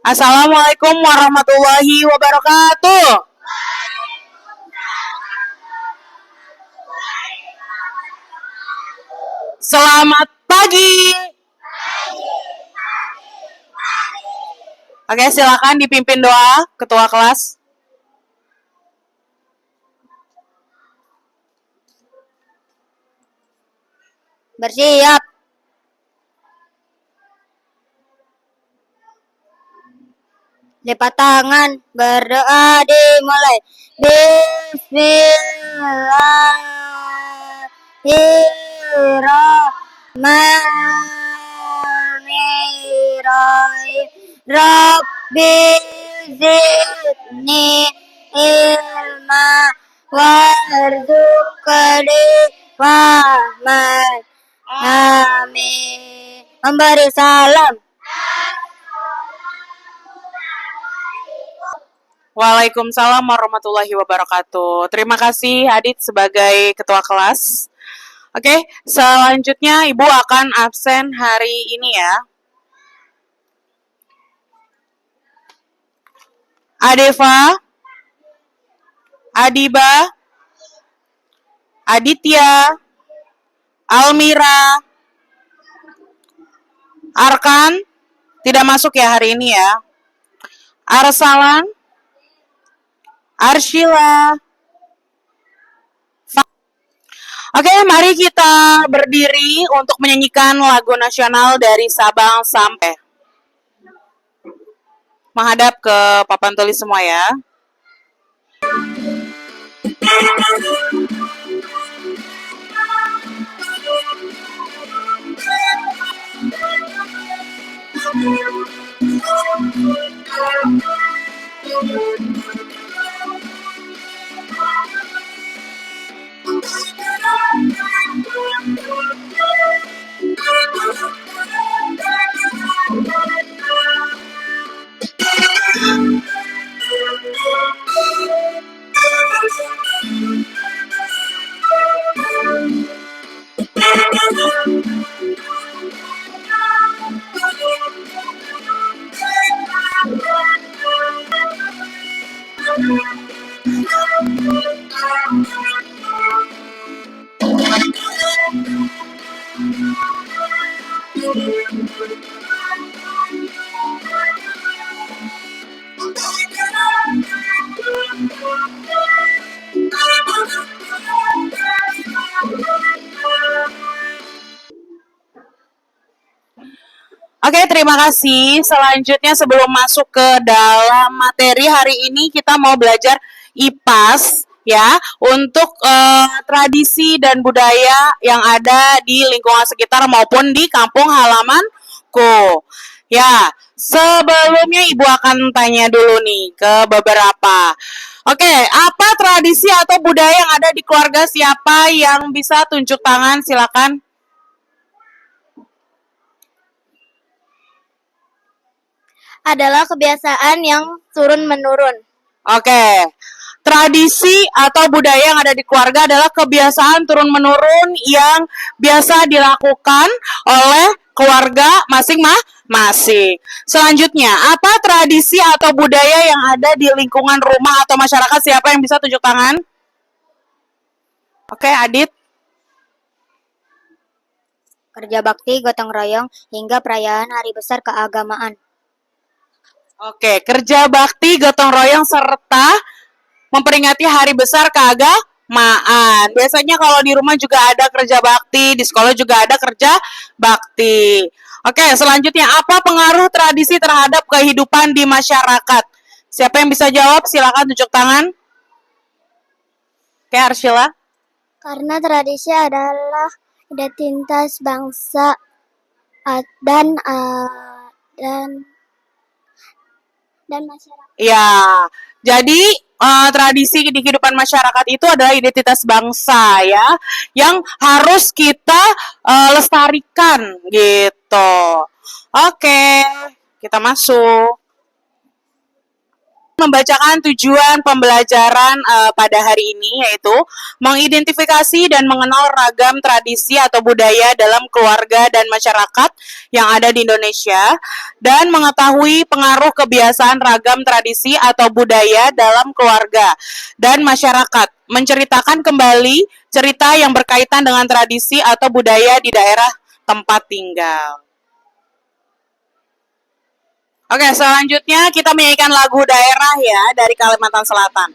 Assalamualaikum warahmatullahi wabarakatuh. Selamat pagi. Oke, silakan dipimpin doa ketua kelas. Bersiap. Lipat tangan, berdoa dimulai. Bismillahirrahmanirrahim. Rabbi zidni ilma warzuqni fahman. Amin. Memberi salam. Waalaikumsalam warahmatullahi wabarakatuh. Terima kasih Adit sebagai ketua kelas. Oke, selanjutnya Ibu akan absen hari ini ya. Adeva, Adiba, Aditya, Almira, Arkan, tidak masuk ya hari ini ya. Arsalan, Arshila. Oke, mari kita berdiri untuk menyanyikan lagu nasional dari Sabang sampai menghadap ke papan tulis semua ya. Oke, terima kasih. Selanjutnya sebelum masuk ke dalam materi hari ini kita mau belajar IPAS ya untuk tradisi dan budaya yang ada di lingkungan sekitar maupun di kampung halamanku. Ya, sebelumnya Ibu akan tanya dulu nih ke beberapa. Oke, apa tradisi atau budaya yang ada di keluarga siapa yang bisa tunjuk tangan? Silakan. Adalah kebiasaan yang turun-menurun. Oke. Tradisi atau budaya yang ada di keluarga adalah kebiasaan turun-menurun yang biasa dilakukan oleh keluarga masing-masing. Selanjutnya, apa tradisi atau budaya yang ada di lingkungan rumah atau masyarakat? Siapa yang bisa tunjuk tangan? Oke, Adit. Kerja bakti, gotong royong, hingga perayaan hari besar keagamaan. Oke, kerja bakti, gotong royong, serta memperingati hari besar keagamaan. Biasanya kalau di rumah juga ada kerja bakti, di sekolah juga ada kerja bakti. Oke, selanjutnya apa pengaruh tradisi terhadap kehidupan di masyarakat? Siapa yang bisa jawab? Silakan tunjuk tangan. Oke, Arshila. Karena tradisi adalah identitas bangsa dan masyarakat. Ya, jadi tradisi di kehidupan masyarakat itu adalah identitas bangsa ya, yang harus kita lestarikan gitu. Oke, kita masuk. membacakan tujuan pembelajaran pada hari ini, yaitu mengidentifikasi dan mengenal ragam tradisi atau budaya dalam keluarga dan masyarakat yang ada di Indonesia, dan mengetahui pengaruh kebiasaan ragam tradisi atau budaya dalam keluarga dan masyarakat, menceritakan kembali cerita yang berkaitan dengan tradisi atau budaya di daerah tempat tinggal. Oke, selanjutnya kita menyanyikan lagu daerah ya dari Kalimantan Selatan.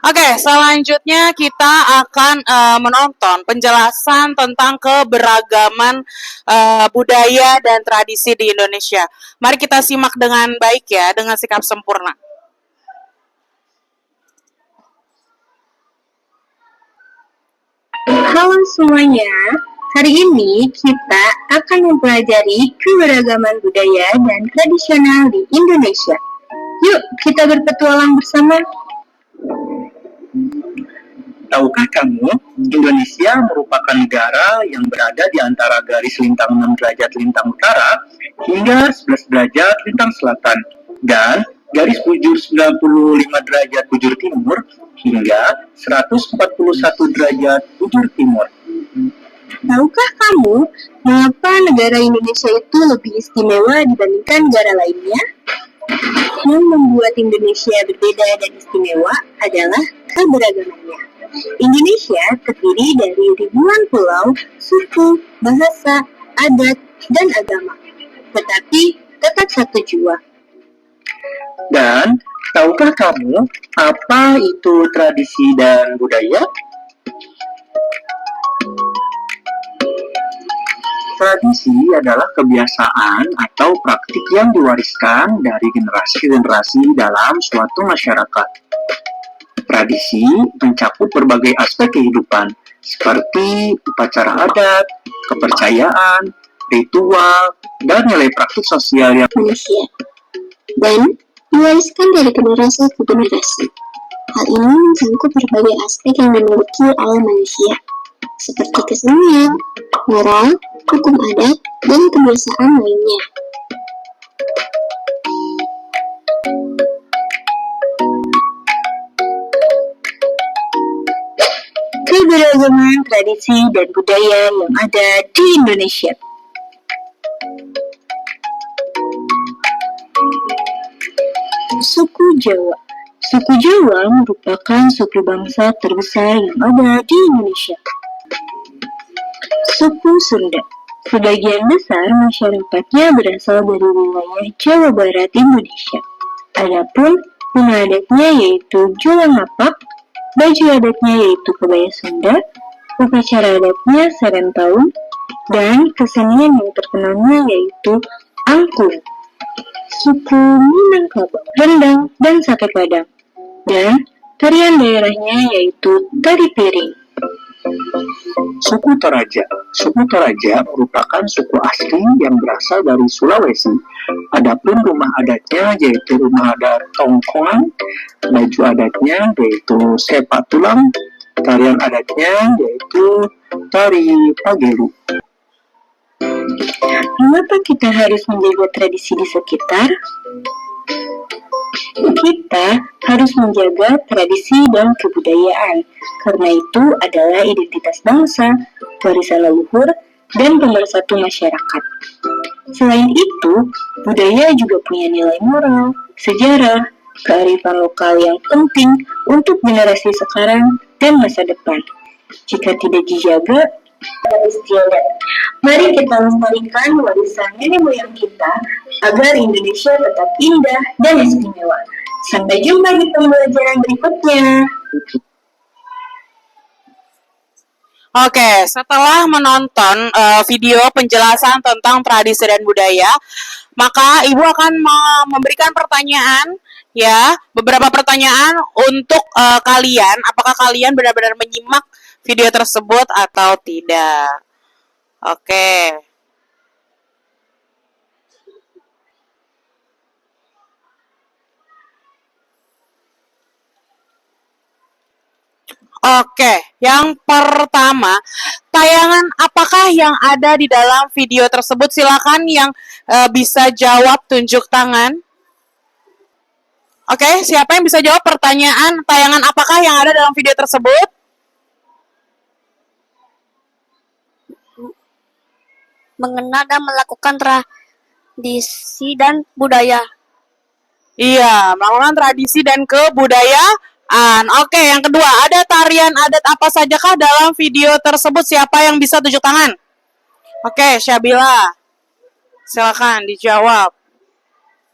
Oke, selanjutnya kita akan menonton penjelasan tentang keberagaman budaya dan tradisi di Indonesia. Mari kita simak dengan baik ya, dengan sikap sempurna. Halo semuanya, hari ini kita akan mempelajari keberagaman budaya dan tradisional di Indonesia. Yuk, kita berpetualang bersama. Tahukah kamu, Indonesia merupakan negara yang berada di antara garis lintang 6 derajat lintang utara hingga 11 derajat lintang selatan, dan garis bujur 95 derajat bujur timur hingga 141 derajat bujur timur. Tahukah kamu, mengapa negara Indonesia itu lebih istimewa dibandingkan negara lainnya? Yang membuat Indonesia berbeda dan istimewa adalah keberagamannya. Indonesia terdiri dari ribuan pulau, suku, bahasa, adat, dan agama, tetapi tetap satu jua. Dan tahukah kamu apa itu tradisi dan budaya? Tradisi adalah kebiasaan atau praktik yang diwariskan dari generasi ke generasi dalam suatu masyarakat. Tradisi mencakup berbagai aspek kehidupan, seperti upacara adat, kepercayaan, ritual, dan nilai praktik sosial yang Manusia, dan diwariskan dari generasi ke generasi. Hal ini mencakup berbagai aspek yang dimiliki oleh manusia, seperti kesenian, moral, hukum adat, dan kebiasaan lainnya. Keberagaman tradisi dan budaya yang ada di Indonesia. Suku Jawa. Suku Jawa merupakan suku bangsa terbesar yang ada di Indonesia. Suku Sunda. Sebagian besar masyarakatnya berasal dari wilayah Jawa Barat Indonesia. Adapun nama adatnya yaitu Julang Ngapak, baju adatnya yaitu kebaya Sunda, upacara adatnya Serentahun, dan kesenian yang terkenalnya yaitu angklung. Suku Minangkabau, rendang, dan sate padang, dan tarian daerahnya yaitu tari piring. Suku Toraja. Suku Toraja merupakan suku asli yang berasal dari Sulawesi. Adapun rumah adatnya yaitu rumah adat Tongkongan, baju adatnya yaitu sepak tulang, tarian adatnya yaitu tari pagelu. Mengapa kita harus menjaga tradisi di sekitar? Kita harus menjaga tradisi dan kebudayaan, karena itu adalah identitas bangsa, warisan leluhur, dan pemersatu masyarakat. Selain itu, budaya juga punya nilai moral, sejarah, kearifan lokal yang penting untuk generasi sekarang dan masa depan. Jika tidak dijaga, istiadat. Mari kita lestarikan warisan nenek moyang kita agar Indonesia tetap indah dan istimewa. Sampai jumpa di pembelajaran berikutnya. Oke, setelah menonton video penjelasan tentang tradisi dan budaya, maka Ibu akan memberikan pertanyaan, ya, beberapa pertanyaan untuk kalian. Apakah kalian benar-benar menyimak video tersebut atau tidak? Oke. Oke, yang pertama, tayangan apakah yang ada di dalam video tersebut? Silakan yang bisa jawab tunjuk tangan. Oke, siapa yang bisa jawab pertanyaan tayangan apakah yang ada dalam video tersebut? Mengenal dan melakukan tradisi dan budaya. Iya, melakukan tradisi dan kebudayaan. Oke, yang kedua, ada tarian adat apa sajakah dalam video tersebut? Siapa yang bisa tunjuk tangan? Oke, Syabila. Silakan dijawab.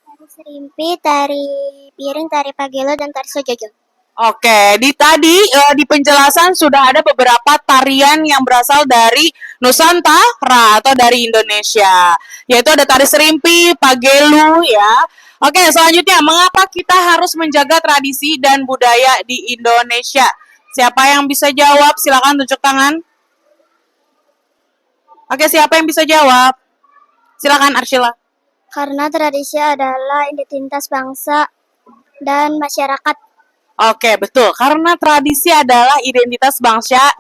Tari serimpi, tari piring, tari pagelo, dan tari sojojo. Oke, di penjelasan sudah ada beberapa tarian yang berasal dari Nusantara atau dari Indonesia. Yaitu ada tari serimpi, pagelu, ya. Oke, selanjutnya, mengapa kita harus menjaga tradisi dan budaya di Indonesia? Siapa yang bisa jawab? Silakan tunjuk tangan. Oke, siapa yang bisa jawab? Silakan, Arshila. Karena tradisi adalah identitas bangsa dan masyarakat. Oke, betul. Karena tradisi adalah identitas bangsa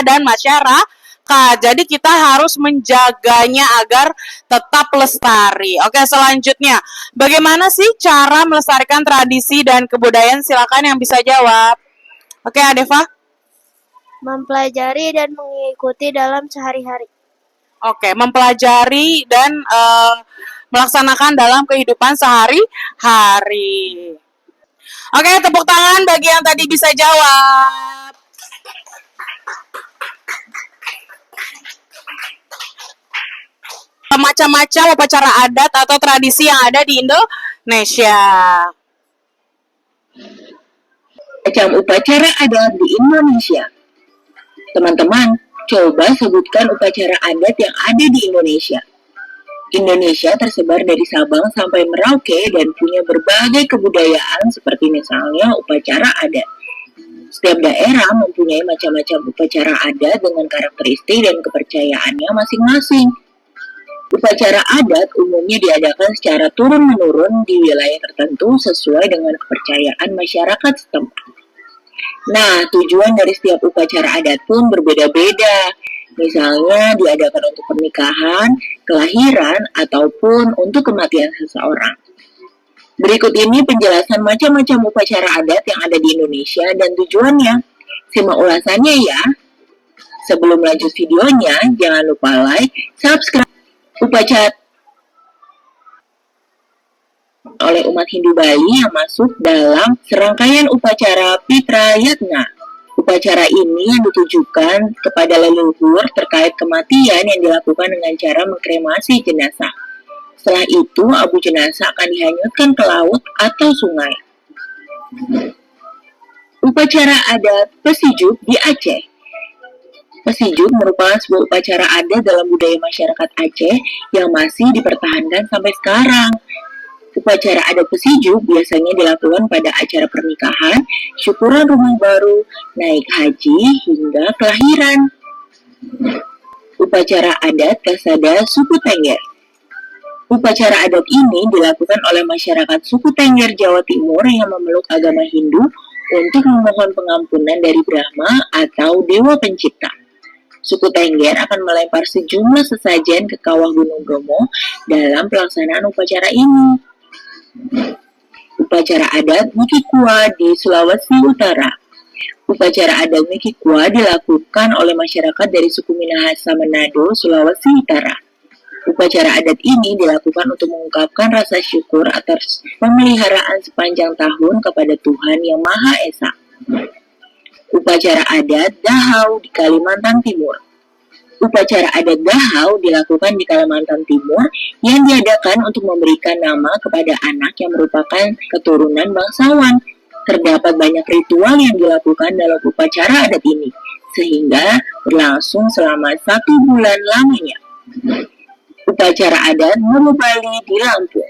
dan masyarakat. Jadi kita harus menjaganya agar tetap lestari. Oke, selanjutnya. Bagaimana sih cara melestarikan tradisi dan kebudayaan? Silakan yang bisa jawab. Oke, Adeva. Mempelajari dan mengikuti dalam sehari-hari. Oke, mempelajari dan melaksanakan dalam kehidupan sehari-hari. Oke, tepuk tangan bagi yang tadi bisa jawab. Macam-macam upacara adat atau tradisi yang ada di Indonesia. Macam upacara adat di Indonesia. Teman-teman, coba sebutkan upacara adat yang ada di Indonesia. Indonesia tersebar dari Sabang sampai Merauke dan punya berbagai kebudayaan seperti misalnya upacara adat. Setiap daerah mempunyai macam-macam upacara adat dengan karakteristik dan kepercayaannya masing-masing. Upacara adat umumnya diadakan secara turun-menurun di wilayah tertentu sesuai dengan kepercayaan masyarakat setempat. Nah, tujuan dari setiap upacara adat pun berbeda-beda. Misalnya diadakan untuk pernikahan, kelahiran, ataupun untuk kematian seseorang. Berikut ini penjelasan macam-macam upacara adat yang ada di Indonesia dan tujuannya. Simak ulasannya ya. Sebelum lanjut videonya, jangan lupa like, subscribe. Upacara oleh umat Hindu Bali yang masuk dalam serangkaian upacara Pitrayatna. Upacara ini yang ditujukan kepada leluhur terkait kematian yang dilakukan dengan cara mengkremasi jenazah. Setelah itu, abu jenazah akan dihanyutkan ke laut atau sungai. Upacara adat Pesijuk di Aceh. Pesijuk merupakan sebuah upacara adat dalam budaya masyarakat Aceh yang masih dipertahankan sampai sekarang. Upacara adat Pesijuk biasanya dilakukan pada acara pernikahan, syukuran rumah baru, naik haji, hingga kelahiran. Upacara adat Kasada Suku Tengger. Upacara adat ini dilakukan oleh masyarakat suku Tengger Jawa Timur yang memeluk agama Hindu untuk memohon pengampunan dari Brahma atau Dewa Pencipta. Suku Tengger akan melempar sejumlah sesajen ke kawah Gunung Bromo dalam pelaksanaan upacara ini. Upacara adat Mikikua di Sulawesi Utara. Upacara adat Mikikua dilakukan oleh masyarakat dari suku Minahasa Manado, Sulawesi Utara. Upacara adat ini dilakukan untuk mengungkapkan rasa syukur atas pemeliharaan sepanjang tahun kepada Tuhan Yang Maha Esa. Upacara adat Dahau di Kalimantan Timur. Upacara adat Gahau dilakukan di Kalimantan Timur yang diadakan untuk memberikan nama kepada anak yang merupakan keturunan bangsawan. Terdapat banyak ritual yang dilakukan dalam upacara adat ini, sehingga berlangsung selama 1 bulan lamanya. Upacara adat Ngebabali di Lampung.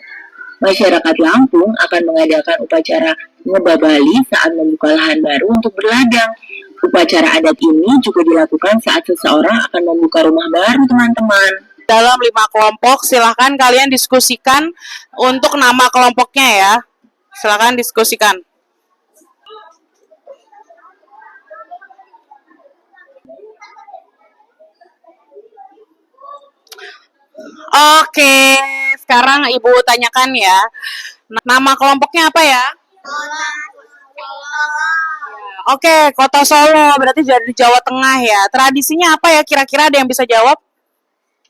Masyarakat Lampung akan mengadakan upacara Ngebabali saat membuka lahan baru untuk berladang. Upacara adat ini juga dilakukan saat seseorang akan membuka rumah baru, teman-teman. Dalam 5 kelompok, silahkan kalian diskusikan untuk nama kelompoknya ya. Silahkan diskusikan. Oke, sekarang Ibu tanyakan ya. Nama kelompoknya apa ya? Oke, Kota Solo, berarti dari Jawa Tengah ya. Tradisinya apa ya? Kira-kira ada yang bisa jawab?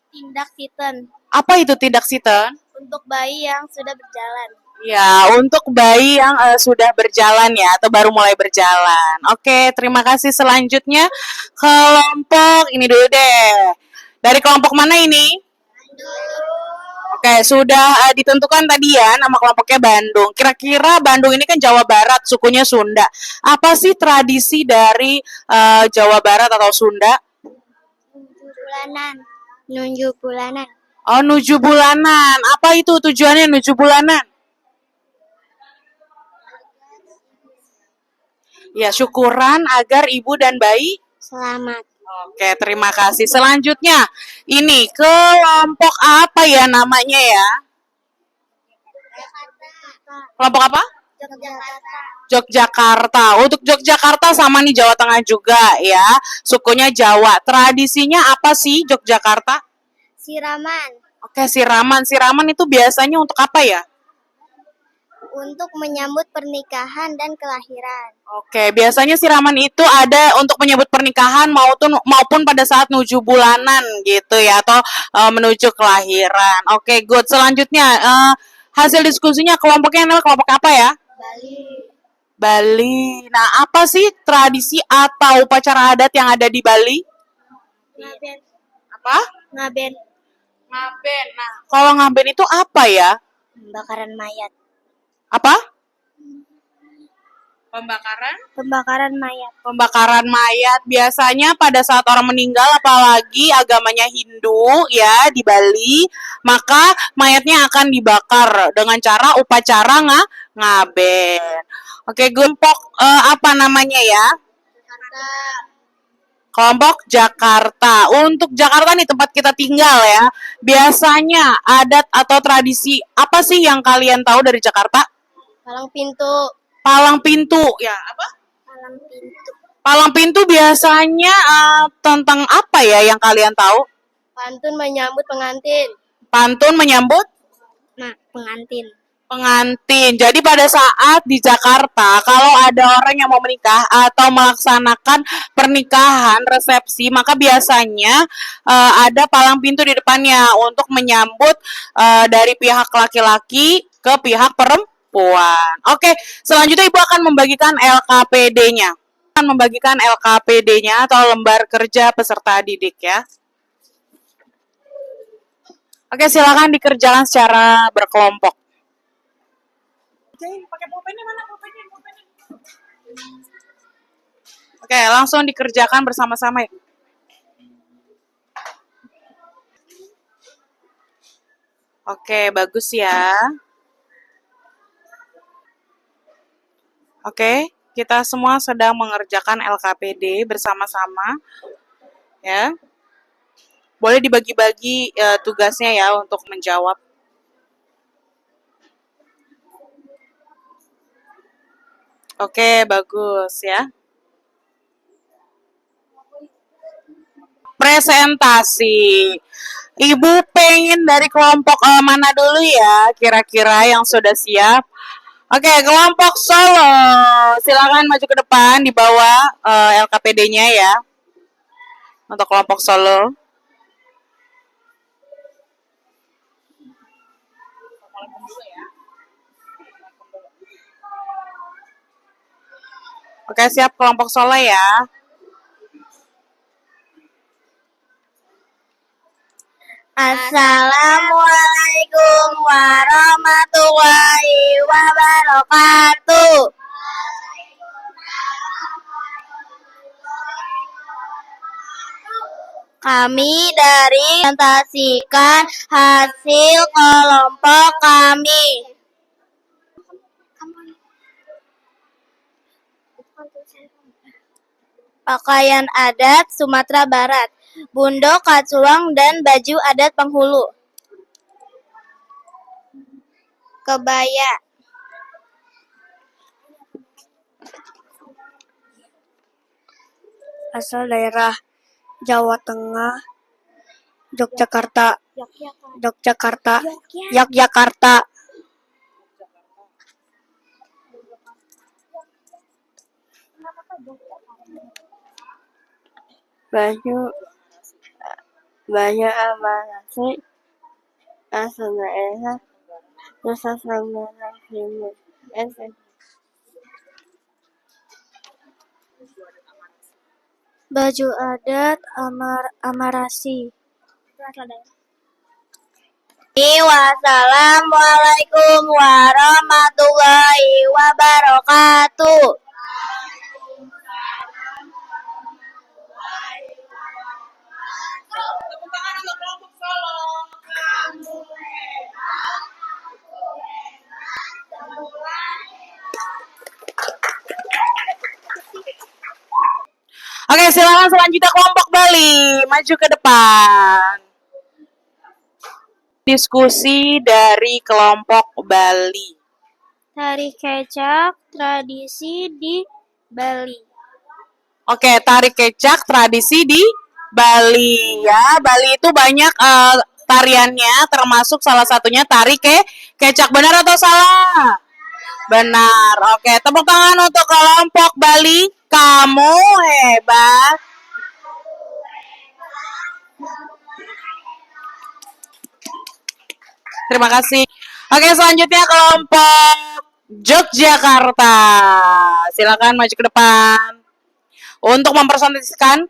Tindak Titen Apa itu tindak siten? untuk bayi yang sudah berjalan. Ya, untuk bayi yang sudah berjalan ya, atau baru mulai berjalan. Oke, terima kasih. Selanjutnya, kelompok ini dulu deh. Dari kelompok mana ini? Oke, sudah ditentukan tadi ya, nama kelompoknya Bandung. Kira-kira Bandung ini kan Jawa Barat, sukunya Sunda. Apa sih tradisi dari Jawa Barat atau Sunda? Nunjuk bulanan. Oh, nuju bulanan. Apa itu tujuannya nuju bulanan? Ya, syukuran agar ibu dan bayi. Selamat. Oke, terima kasih. Selanjutnya, ini kelompok apa ya namanya ya? Kelompok apa? Yogyakarta. Untuk Yogyakarta sama nih Jawa Tengah juga ya. Sukunya Jawa. Tradisinya apa sih Yogyakarta? Siraman Oke, siraman. Siraman itu biasanya untuk apa ya? untuk menyambut pernikahan dan kelahiran. Oke, biasanya siraman itu ada untuk menyebut pernikahan maupun pada saat nuju bulanan gitu ya, atau menuju kelahiran. Oke, good. Selanjutnya, hasil diskusinya kelompoknya adalah kelompok apa ya? Bali. Nah, apa sih tradisi atau upacara adat yang ada di Bali? Ngaben. Apa? Ngaben. Ngaben. Nah, kalau ngaben itu apa ya? Pembakaran mayat. Apa? Pembakaran? Pembakaran mayat. Pembakaran mayat biasanya pada saat orang meninggal, apalagi agamanya Hindu ya di Bali, maka mayatnya akan dibakar dengan cara upacara ngaben. Oke, kelompok apa namanya ya? Kelompok Jakarta. Untuk Jakarta nih tempat kita tinggal ya. Biasanya adat atau tradisi apa sih yang kalian tahu dari Jakarta? Palang pintu. Palang pintu. Ya, apa? Palang pintu. Palang pintu biasanya tentang apa ya yang kalian tahu? Pantun menyambut pengantin. Pantun menyambut Pengantin. pengantin. Jadi pada saat di Jakarta, kalau ada orang yang mau menikah atau melaksanakan pernikahan, resepsi, maka biasanya ada palang pintu di depannya untuk menyambut dari pihak laki-laki ke pihak perempuan. Oke, selanjutnya Ibu akan membagikan LKPD-nya. Akan membagikan LKPD-nya atau lembar kerja peserta didik ya. Oke, silakan dikerjakan secara berkelompok. Pakai pulpennya mana pulpennya? Oke, langsung dikerjakan bersama-sama ya. Oke, bagus ya. Oke, kita semua sedang mengerjakan LKPD bersama-sama. Ya. Boleh dibagi-bagi tugasnya ya untuk menjawab. Oke, bagus ya. Presentasi. Ibu pengen dari kelompok mana dulu ya? Kira-kira yang sudah siap. Oke, kelompok Solo. Silakan maju ke depan di bawah LKPD-nya ya. Untuk kelompok Solo. Oke, siap kelompok Solo ya. Assalamualaikum warahmatullahi wabarakatuh. Kami dari presentasikan hasil kelompok kami. Pakaian adat Sumatera Barat, bundo, kacluang, dan baju adat penghulu. Kebaya. Asal daerah Jawa Tengah, Yogyakarta, Yogyakarta. Baju amanasi asal daerah Nusa Tenggara Timur. Baju adat Amarasi. Wassalamualaikum warahmatullahi wabarakatuh. Oke, silakan selanjutnya kelompok Bali, maju ke depan. Diskusi dari kelompok Bali. Tari kecak tradisi di Bali. Oke, tari kecak tradisi di Bali ya. Bali itu banyak tariannya, termasuk salah satunya tari kecak. Benar atau salah? Benar. Oke, tepuk tangan untuk kelompok Bali. Kamu hebat. Terima kasih. Oke, selanjutnya kelompok Yogyakarta. Silakan maju ke depan untuk mempresentasikan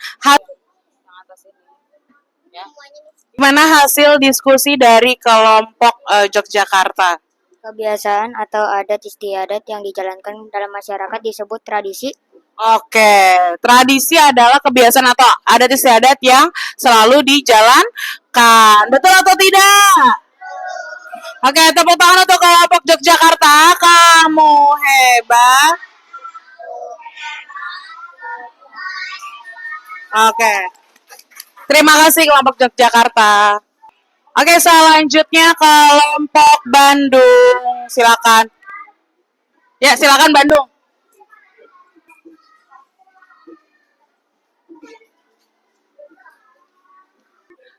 gimana hasil diskusi dari kelompok Yogyakarta. Kebiasaan atau adat istiadat yang dijalankan dalam masyarakat disebut tradisi. Oke, tradisi adalah kebiasaan atau adat istiadat yang selalu dijalankan. Betul atau tidak? Oke, tepuk tangan untuk kelompok Yogyakarta. Kamu hebat. Oke. Terima kasih kelompok Yogyakarta. Oke, selanjutnya kelompok Bandung. Silakan. Ya, silakan Bandung.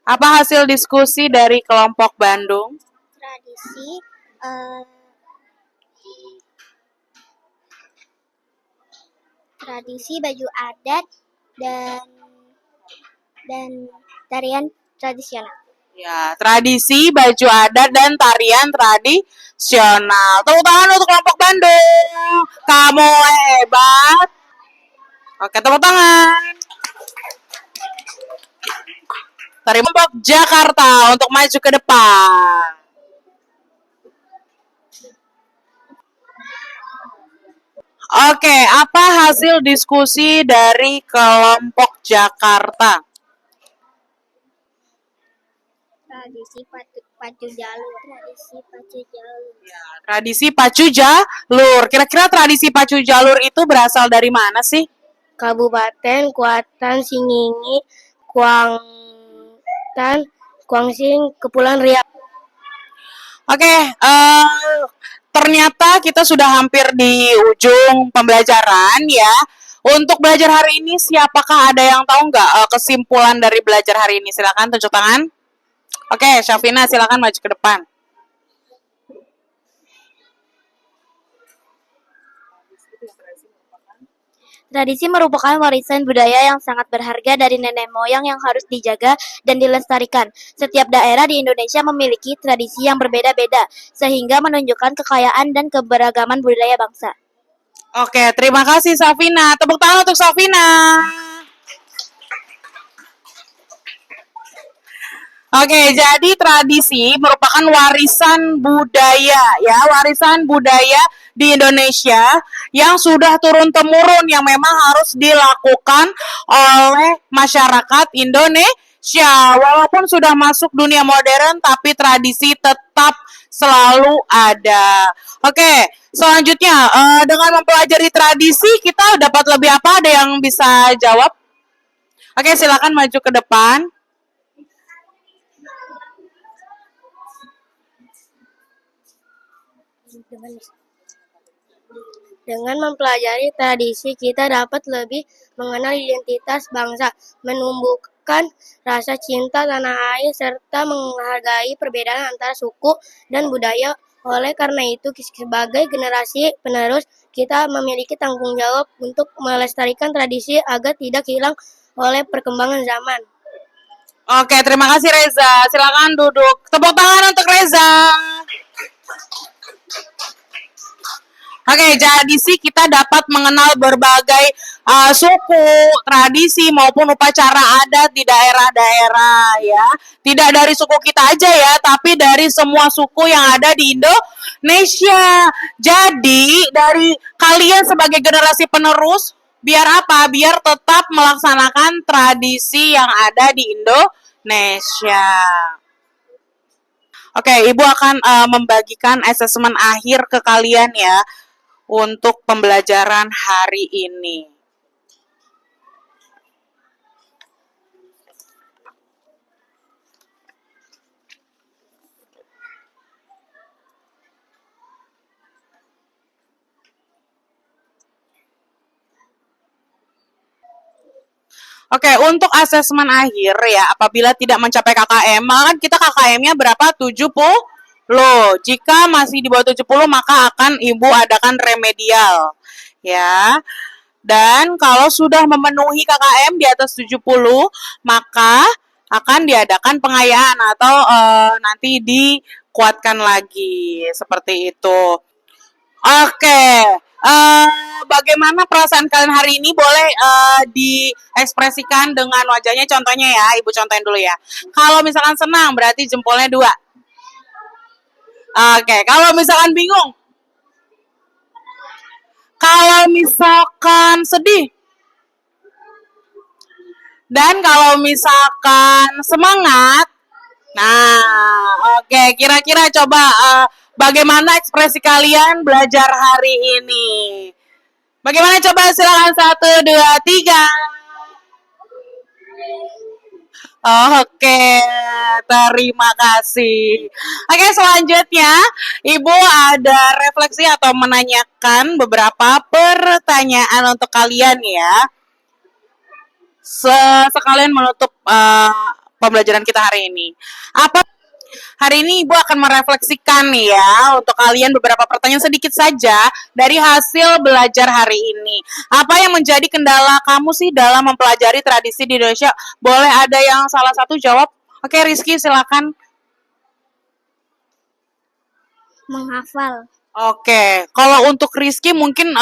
Apa hasil diskusi dari kelompok Bandung? Tradisi baju adat dan tarian tradisional. Ya, tradisi baju adat dan tarian tradisional. Tepuk tangan untuk kelompok Bandung. Kamu hebat. Oke, tepuk tangan. Dari kelompok Jakarta untuk maju ke depan. Oke, apa hasil diskusi dari kelompok Jakarta? Tradisi pacu jalur. Ya, tradisi pacu jalur. Kira-kira tradisi pacu jalur itu berasal dari mana sih? Kabupaten Kuantan, Singingi, Kuangsing, Kepulauan Riau. Oke, ternyata kita sudah hampir di ujung pembelajaran ya. Untuk belajar hari ini, siapakah ada yang tahu nggak kesimpulan dari belajar hari ini? Silakan tunjuk tangan. Oke, Syafina silakan maju ke depan. Tradisi merupakan warisan budaya yang sangat berharga dari nenek moyang yang harus dijaga dan dilestarikan. Setiap daerah di Indonesia memiliki tradisi yang berbeda-beda, sehingga menunjukkan kekayaan dan keberagaman budaya bangsa. Oke, terima kasih Safina. Tepuk tangan untuk Safina. Oke, jadi tradisi merupakan warisan budaya ya, warisan budaya di Indonesia yang sudah turun-temurun yang memang harus dilakukan oleh masyarakat Indonesia. Walaupun sudah masuk dunia modern, tapi tradisi tetap selalu ada. Oke, selanjutnya dengan mempelajari tradisi kita dapat lebih apa? Ada yang bisa jawab? Oke, silakan maju ke depan. Dengan mempelajari tradisi, kita dapat lebih mengenal identitas bangsa, menumbuhkan rasa cinta tanah air, serta menghargai perbedaan antara suku dan budaya. Oleh karena itu, sebagai generasi penerus, kita memiliki tanggung jawab untuk melestarikan tradisi agar tidak hilang oleh perkembangan zaman. Oke, terima kasih Reza. Silakan duduk. Tepuk tangan untuk Reza. Oke, jadi sih kita dapat mengenal berbagai suku, tradisi maupun upacara adat di daerah-daerah ya. Tidak dari suku kita aja ya, tapi dari semua suku yang ada di Indonesia. Jadi dari kalian sebagai generasi penerus, biar apa? Biar tetap melaksanakan tradisi yang ada di Indonesia. Oke, Ibu akan membagikan asesmen akhir ke kalian ya untuk pembelajaran hari ini. Oke, untuk asesmen akhir ya, apabila tidak mencapai KKM, maka kita KKM-nya berapa? 70. Jika masih di bawah 70, maka akan Ibu adakan remedial. Ya. Dan kalau sudah memenuhi KKM di atas 70, maka akan diadakan pengayaan atau nanti dikuatkan lagi. Seperti itu. Oke, bagaimana perasaan kalian hari ini? Boleh diekspresikan dengan wajahnya. Contohnya ya, Ibu contohin dulu ya. Kalau misalkan senang, berarti jempolnya 2. Oke, kalau misalkan bingung, kalau misalkan sedih, dan kalau misalkan semangat, nah, oke, kira-kira coba bagaimana ekspresi kalian belajar hari ini? Bagaimana coba silakan 1, 2, 3. Oke, terima kasih. Oke, selanjutnya Ibu ada refleksi atau menanyakan beberapa pertanyaan untuk kalian ya. Sekalian menutup pembelajaran kita hari ini. Hari ini Ibu akan merefleksikan ya untuk kalian beberapa pertanyaan sedikit saja dari hasil belajar hari ini. Apa yang menjadi kendala kamu sih dalam mempelajari tradisi di Indonesia? Boleh ada yang salah satu jawab? Oke, Rizky silakan. Menghafal. Oke, kalau untuk Rizky mungkin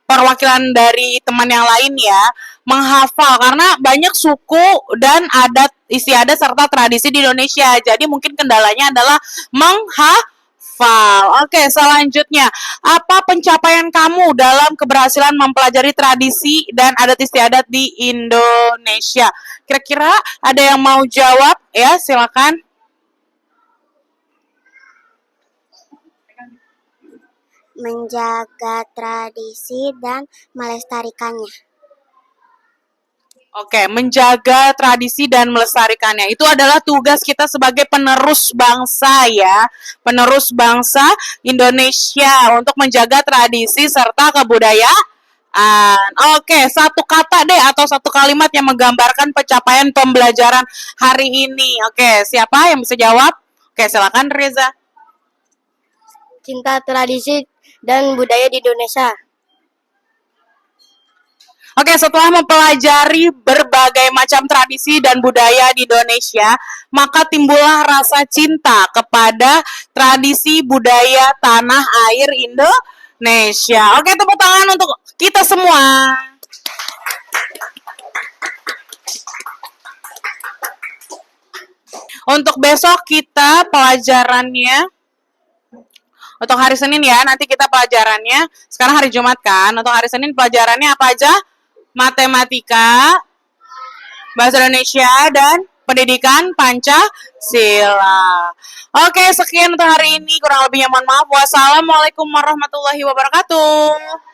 perwakilan dari teman yang lain ya, menghafal karena banyak suku dan adat istiadat serta tradisi di Indonesia. Jadi mungkin kendalanya adalah menghafal. Oke, selanjutnya, apa pencapaian kamu dalam keberhasilan mempelajari tradisi dan adat istiadat di Indonesia? Kira-kira ada yang mau jawab? Ya, silakan. Menjaga tradisi dan melestarikannya. Oke, menjaga tradisi dan melestarikannya. Itu adalah tugas kita sebagai penerus bangsa ya. Penerus bangsa Indonesia untuk menjaga tradisi serta kebudayaan. Oke, satu kata deh atau satu kalimat yang menggambarkan pencapaian pembelajaran hari ini. Oke, siapa yang bisa jawab? Oke, silakan Reza. Cinta tradisi dan budaya di Indonesia. Oke, setelah mempelajari berbagai macam tradisi dan budaya di Indonesia, maka timbullah rasa cinta kepada tradisi budaya tanah air Indonesia. Oke, tepuk tangan untuk kita semua. Untuk besok kita pelajarannya, untuk hari Senin ya, nanti kita pelajarannya, sekarang hari Jumat kan, untuk hari Senin pelajarannya apa aja? Matematika, Bahasa Indonesia, dan Pendidikan Pancasila. Oke, sekian untuk hari ini. Kurang lebihnya mohon maaf. Wassalamualaikum warahmatullahi wabarakatuh.